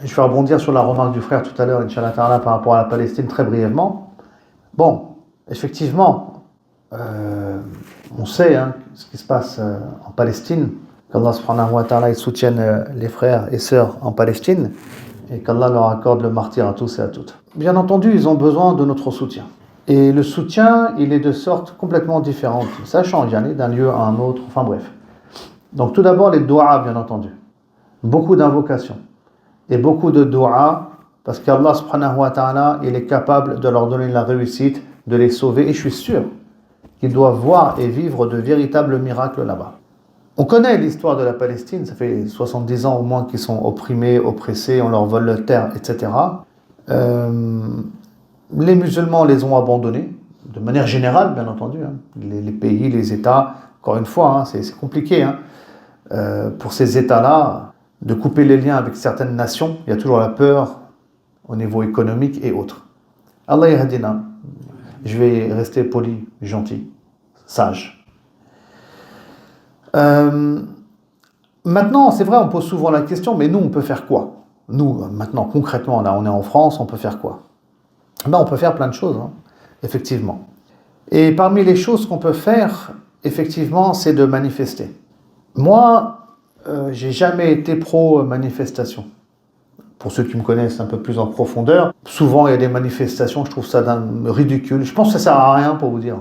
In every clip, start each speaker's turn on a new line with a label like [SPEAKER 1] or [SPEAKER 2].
[SPEAKER 1] Je vais rebondir sur la remarque du frère tout à l'heure, Inch'Allah Ta'ala, par rapport à la Palestine très brièvement. Bon, effectivement, on sait ce qui se passe en Palestine, qu'Allah subhanahu wa ta'ala soutienne les frères et sœurs en Palestine et qu'Allah leur accorde le martyre à tous et à toutes. Bien entendu, ils ont besoin de notre soutien. Et le soutien, il est de sorte complètement différente. Ça change d'un lieu à un autre, enfin bref. Donc tout d'abord, les doigts, bien entendu. Beaucoup d'invocations. Et beaucoup de doigts, parce qu'Allah subhanahu wa ta'ala, il est capable de leur donner la réussite, de les sauver. Et je suis sûr qu'ils doivent voir et vivre de véritables miracles là-bas. On connaît l'histoire de la Palestine, ça fait 70 ans au moins qu'ils sont opprimés, oppressés, on leur vole leur terre, etc. Les musulmans les ont abandonnés, de manière générale, bien entendu. Les pays, les États, encore une fois, c'est compliqué. Pour ces États-là, de couper les liens avec certaines nations, il y a toujours la peur au niveau économique et autres. Allah yahdina. Je vais rester poli, gentil, sage. Maintenant, c'est vrai, on pose souvent la question, mais nous, on peut faire quoi? Nous, maintenant, concrètement, là, on est en France, on peut faire quoi? On peut faire plein de choses, effectivement. Et parmi les choses qu'on peut faire, effectivement, c'est de manifester. Moi, j'ai jamais été pro-manifestation. Pour ceux qui me connaissent un peu plus en profondeur, souvent il y a des manifestations, je trouve ça ridicule. Je pense que ça sert à rien pour vous dire.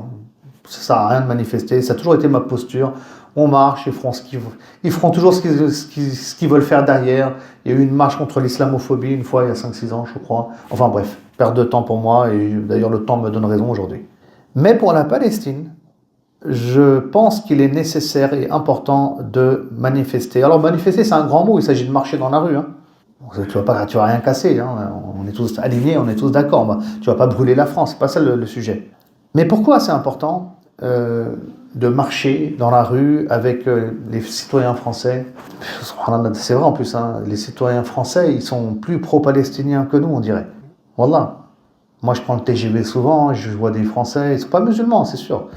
[SPEAKER 1] Ça sert à rien de manifester, ça a toujours été ma posture. On marche, ils feront toujours ce qu'ils veulent faire derrière. Il y a eu une marche contre l'islamophobie une fois, il y a 5-6 ans, je crois. Enfin bref, perte de temps pour moi, et d'ailleurs le temps me donne raison aujourd'hui. Mais pour la Palestine, je pense qu'il est nécessaire et important de manifester. Alors manifester, c'est un grand mot, il s'agit de marcher dans la rue. Tu vas rien casser, on est tous alignés, on est tous d'accord. Tu vas pas brûler la France, c'est pas ça le sujet. Mais pourquoi c'est important de marcher dans la rue avec les citoyens français? C'est vrai en plus, les citoyens français, ils sont plus pro-palestiniens que nous, on dirait. Wallah. Moi, je prends le TGV souvent, je vois des Français, ils sont pas musulmans, c'est sûr.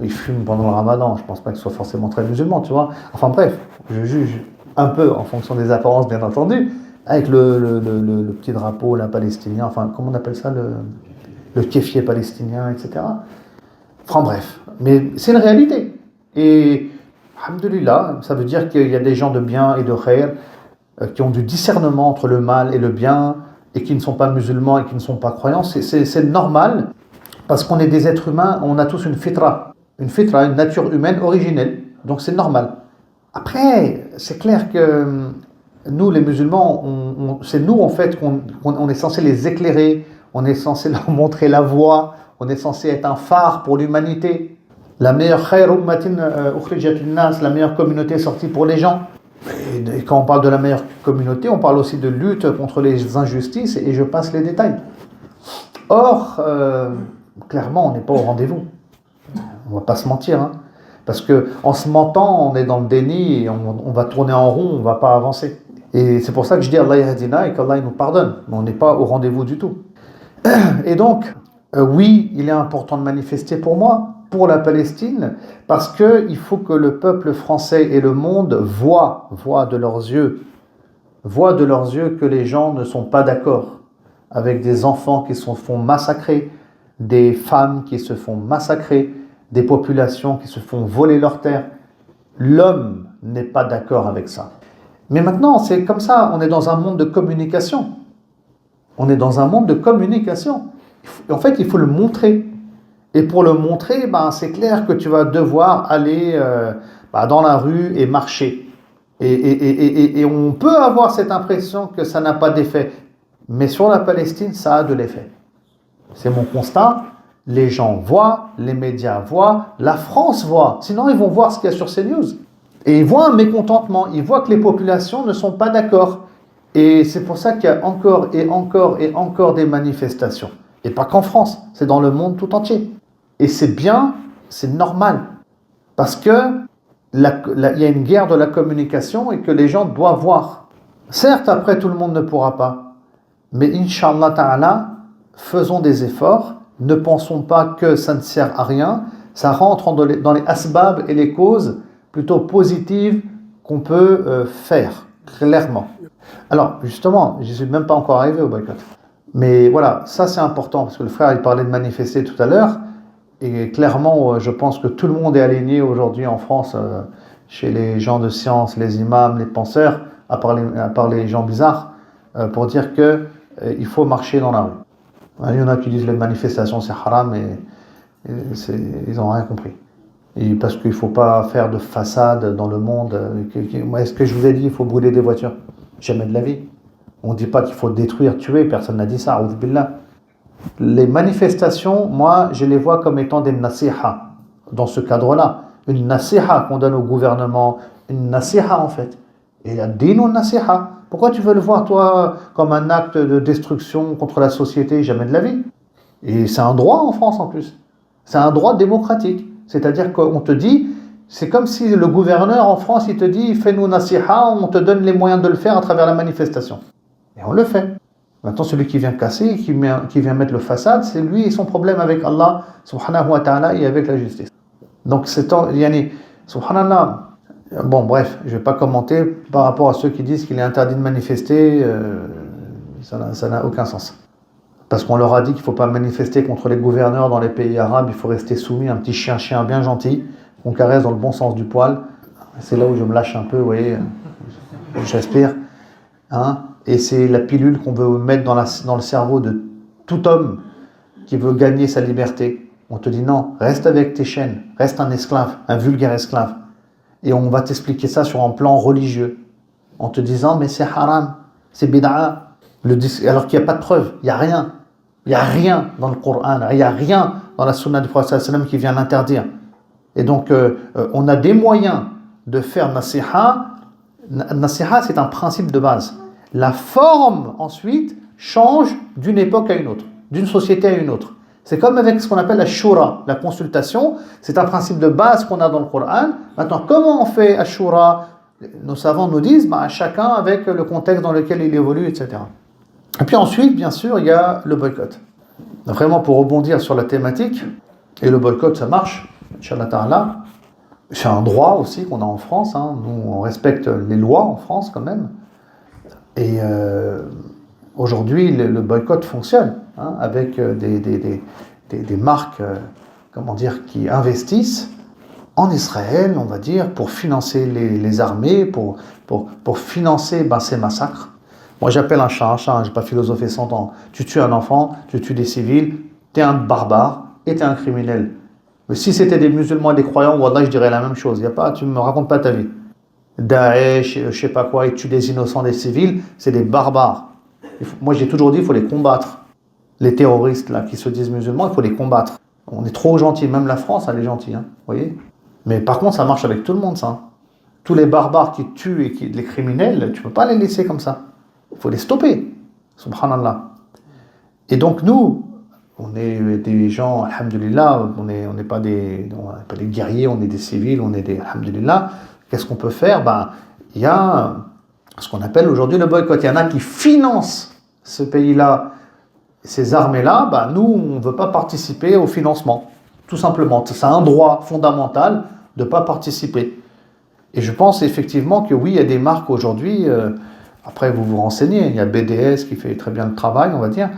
[SPEAKER 1] Ils fument pendant le ramadan, je pense pas qu'ils soient forcément très musulmans, tu vois. Enfin bref, je juge un peu en fonction des apparences, bien entendu, avec le petit drapeau là, palestinien, enfin, comment on appelle ça, le kéfier palestinien, etc. Enfin bref, mais c'est une réalité. Et, alhamdoulilah, ça veut dire qu'il y a des gens de bien et de khair qui ont du discernement entre le mal et le bien, et qui ne sont pas musulmans et qui ne sont pas croyants. C'est normal, parce qu'on est des êtres humains, on a tous une fitra, une nature humaine originelle, donc c'est normal. Après, c'est clair que nous, les musulmans, c'est nous en fait qu'on est censé les éclairer, on est censé leur montrer la voie, on est censé être un phare pour l'humanité. La meilleure khayr ummatin ukhrijat linnas, la meilleure communauté sortie pour les gens. Et quand on parle de la meilleure communauté, on parle aussi de lutte contre les injustices, et je passe les détails. Or, clairement, on n'est pas au rendez-vous. On ne va pas se mentir. Parce qu'en se mentant, on est dans le déni, et on va tourner en rond, on ne va pas avancer. Et c'est pour ça que je dis Allah yahdina et qu'Allah nous pardonne. Mais on n'est pas au rendez-vous du tout. Et donc, oui, il est important de manifester pour moi, pour la Palestine, parce qu'il faut que le peuple français et le monde voient de leurs yeux que les gens ne sont pas d'accord avec des enfants qui se font massacrer, des femmes qui se font massacrer, des populations qui se font voler leurs terres. L'homme n'est pas d'accord avec ça. Mais maintenant, c'est comme ça, on est dans un monde de communication. En fait, il faut le montrer. Et pour le montrer, c'est clair que tu vas devoir aller dans la rue et marcher. Et on peut avoir cette impression que ça n'a pas d'effet. Mais sur la Palestine, ça a de l'effet. C'est mon constat. Les gens voient, les médias voient, la France voit. Sinon, ils vont voir ce qu'il y a sur CNews. Et ils voient un mécontentement. Ils voient que les populations ne sont pas d'accord. Et c'est pour ça qu'il y a encore et encore des manifestations. Et pas qu'en France, c'est dans le monde tout entier. Et c'est bien, c'est normal. Parce que il y a une guerre de la communication et que les gens doivent voir. Certes, après, tout le monde ne pourra pas. Mais Inch'Allah Ta'ala, faisons des efforts. Ne pensons pas que ça ne sert à rien. Ça rentre dans les asbab et les causes plutôt positives qu'on peut faire. Clairement. Alors, justement, je ne suis même pas encore arrivé au boycott. Mais voilà, ça c'est important, parce que le frère, il parlait de manifester tout à l'heure, et clairement, je pense que tout le monde est aligné aujourd'hui en France, chez les gens de science, les imams, les penseurs, à part les gens bizarres, pour dire que il faut marcher dans la rue. Il y en a qui disent que les manifestations c'est haram, ils n'ont rien compris. Et parce qu'il ne faut pas faire de façade dans le monde. Est-ce que je vous ai dit qu'il faut brûler des voitures? Jamais de la vie. On ne dit pas qu'il faut détruire, tuer, personne n'a dit ça, a'oudh billah. Les manifestations, moi, je les vois comme étant des nasiha, dans ce cadre-là. Une nasiha qu'on donne au gouvernement, une nasiha en fait. Et il y a dino nasiha. Pourquoi tu veux le voir, toi, comme un acte de destruction contre la société? Jamais de la vie. Et c'est un droit en France en plus. C'est un droit démocratique. C'est-à-dire qu'on te dit, c'est comme si le gouverneur en France, il te dit, fais-nous nasiha, on te donne les moyens de le faire à travers la manifestation. Et on le fait. Maintenant, celui qui vient casser, qui vient mettre le façade, c'est lui et son problème avec Allah, subhanahu wa ta'ala, et avec la justice. Donc, subhanallah. Bon, bref, je ne vais pas commenter par rapport à ceux qui disent qu'il est interdit de manifester, ça n'a aucun sens. Parce qu'on leur a dit qu'il ne faut pas manifester contre les gouverneurs dans les pays arabes, il faut rester soumis, un petit chien bien gentil, qu'on caresse dans le bon sens du poil. C'est là où je me lâche un peu, vous voyez, j'aspire. Hein? Et c'est la pilule qu'on veut mettre dans le cerveau de tout homme qui veut gagner sa liberté. On te dit non, reste avec tes chaînes, reste un esclave, un vulgaire esclave. Et on va t'expliquer ça sur un plan religieux, en te disant mais c'est haram, c'est bid'a. Alors qu'il n'y a pas de preuve, il n'y a rien. Il n'y a rien dans le Coran, il n'y a rien dans la sunna du prophète sallam qui vient l'interdire. Et donc, on a des moyens de faire nasiha. Nasiha, c'est un principe de base. La forme, ensuite, change d'une époque à une autre, d'une société à une autre. C'est comme avec ce qu'on appelle la shura, la consultation. C'est un principe de base qu'on a dans le Coran. Maintenant, comment on fait la shura? Nos savants nous disent, chacun avec le contexte dans lequel il évolue, etc. Et puis ensuite, bien sûr, il y a le boycott. Vraiment, pour rebondir sur la thématique, et le boycott, ça marche, Inch'Allah Ta'ala. C'est un droit aussi qu'on a en France. Hein. Nous, on respecte les lois en France quand même. Et aujourd'hui, le boycott fonctionne, hein, avec des marques, qui investissent en Israël, on va dire, pour financer les armées, pour financer ces massacres. Moi, j'appelle un chat, je n'ai pas philosophé 100 ans. Tu tues un enfant, tu tues des civils, tu es un barbare et tu es un criminel. Mais si c'était des musulmans et des croyants, wallah, je dirais la même chose. Tu ne me racontes pas ta vie. Daesh, je ne sais pas quoi, ils tuent des innocents, des civils, c'est des barbares. Moi, j'ai toujours dit, il faut les combattre. Les terroristes là, qui se disent musulmans, il faut les combattre. On est trop gentils, même la France, elle est gentille, hein, vous voyez. Mais par contre, ça marche avec tout le monde, ça. Tous les barbares qui tuent et les criminels, tu ne peux pas les laisser comme ça. Il faut les stopper, subhanallah. Et donc nous, on est des gens, alhamdulillah, on n'est pas des guerriers, on est des civils, on est des, alhamdulillah. Qu'est-ce qu'on peut faire? Il y a ce qu'on appelle aujourd'hui le boycott. Il y en a qui financent ce pays-là, ces armées-là. Nous, on ne veut pas participer au financement, tout simplement. C'est un droit fondamental de ne pas participer. Et je pense effectivement que oui, il y a des marques aujourd'hui... Après, vous vous renseignez, il y a BDS qui fait très bien le travail, on va dire,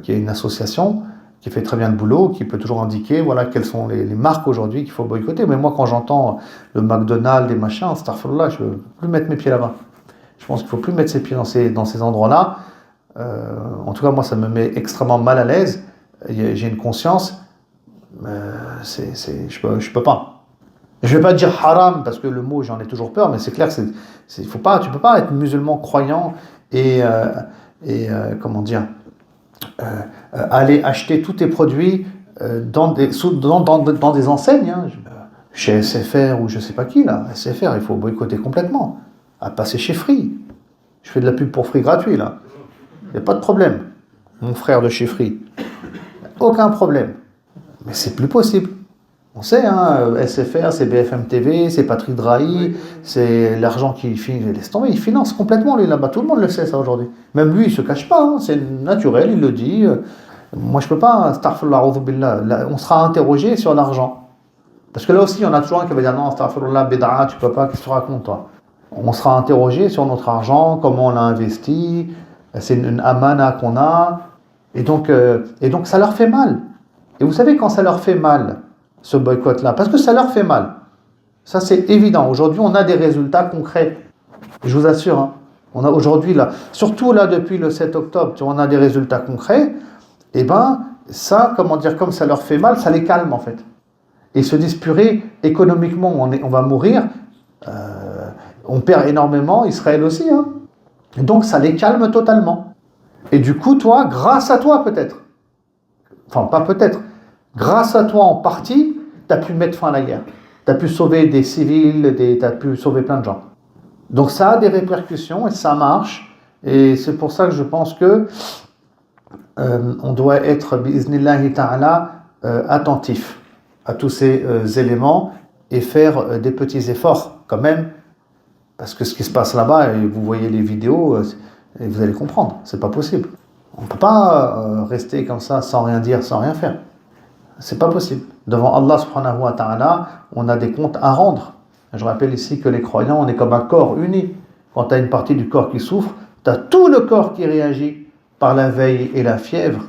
[SPEAKER 1] qui est une association qui fait très bien le boulot, qui peut toujours indiquer quelles sont les marques aujourd'hui qu'il faut boycotter. Mais moi, quand j'entends le McDonald's, des machins, astaghfirullah, je ne veux plus mettre mes pieds là-bas. Je pense qu'il ne faut plus mettre ses pieds dans ces endroits-là. En tout cas, moi, ça me met extrêmement mal à l'aise. J'ai une conscience, je peux pas. Je ne vais pas dire haram, parce que le mot, j'en ai toujours peur, mais c'est clair que tu ne peux pas être musulman croyant et aller acheter tous tes produits dans des enseignes, hein, chez SFR ou je ne sais pas qui, là. SFR, il faut boycotter complètement. À passer chez Free. Je fais de la pub pour Free gratuit, là. Il n'y a pas de problème. Mon frère de chez Free. Aucun problème. Mais c'est plus possible. On sait, hein, SFR, c'est BFM TV, c'est Patrick Drahi, c'est l'argent qui laisse tomber, il finance complètement lui là-bas, tout le monde le sait ça aujourd'hui. Même lui, il se cache pas, hein, c'est naturel, il le dit. Moi, je peux pas, astaghfirullah, on sera interrogé sur l'argent. Parce que là aussi, il y en a toujours un qui va dire non, astaghfirullah, bid'a, tu peux pas, qu'est-ce que tu racontes toi? On sera interrogé sur notre argent, comment on l'a investi, c'est une amana qu'on a, et donc ça leur fait mal. Et vous savez quand ça leur fait mal, ce boycott-là, parce que ça leur fait mal. Ça c'est évident. Aujourd'hui, on a des résultats concrets. Je vous assure, hein. On a aujourd'hui là, surtout là depuis le 7 octobre, on a des résultats concrets. Et ben ça, comment dire, comme ça leur fait mal, ça les calme en fait. Et ils se disent purée, économiquement, on va mourir. On perd énormément, Israël aussi, hein. Donc ça les calme totalement. Et du coup, toi, grâce à toi peut-être, enfin pas peut-être, grâce à toi en partie, tu as pu mettre fin à la guerre. Tu as pu sauver des civils, tu as pu sauver plein de gens. Donc ça a des répercussions et ça marche. Et c'est pour ça que je pense que on doit être, bi'iznillahi ta'ala, attentif à tous ces éléments et faire des petits efforts quand même. Parce que ce qui se passe là-bas, et vous voyez les vidéos, et vous allez comprendre, c'est pas possible. On ne peut pas rester comme ça sans rien dire, sans rien faire. C'est pas possible. Devant Allah subhanahu wa ta'ala, on a des comptes à rendre. Je rappelle ici que les croyants, on est comme un corps uni. Quand tu as une partie du corps qui souffre, tu as tout le corps qui réagit par la veille et la fièvre.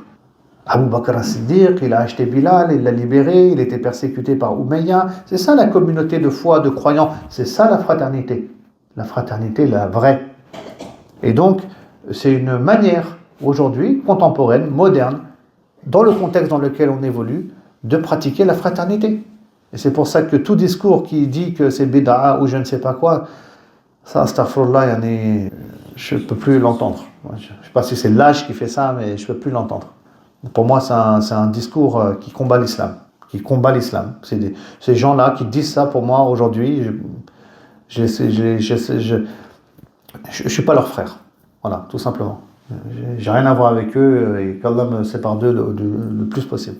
[SPEAKER 1] Abu Bakr as-Siddiq, il a acheté Bilal, il l'a libéré, il était persécuté par Umayya. C'est ça la communauté de foi, de croyants. C'est ça la fraternité. La fraternité, la vraie. Et donc, c'est une manière, aujourd'hui, contemporaine, moderne, dans le contexte dans lequel on évolue, de pratiquer la fraternité. Et c'est pour ça que tout discours qui dit que c'est bid'a ou je ne sais pas quoi, ça, astaghfirullah, je ne peux plus l'entendre. Je ne sais pas si c'est l'âge qui fait ça, mais je ne peux plus l'entendre. Pour moi, c'est un discours qui combat l'islam. Qui combat l'islam. Ces gens-là qui disent ça, pour moi, aujourd'hui, je ne suis pas leur frère. Voilà, tout simplement. J'ai rien à voir avec eux et qu'Allah me sépare d'eux le plus possible.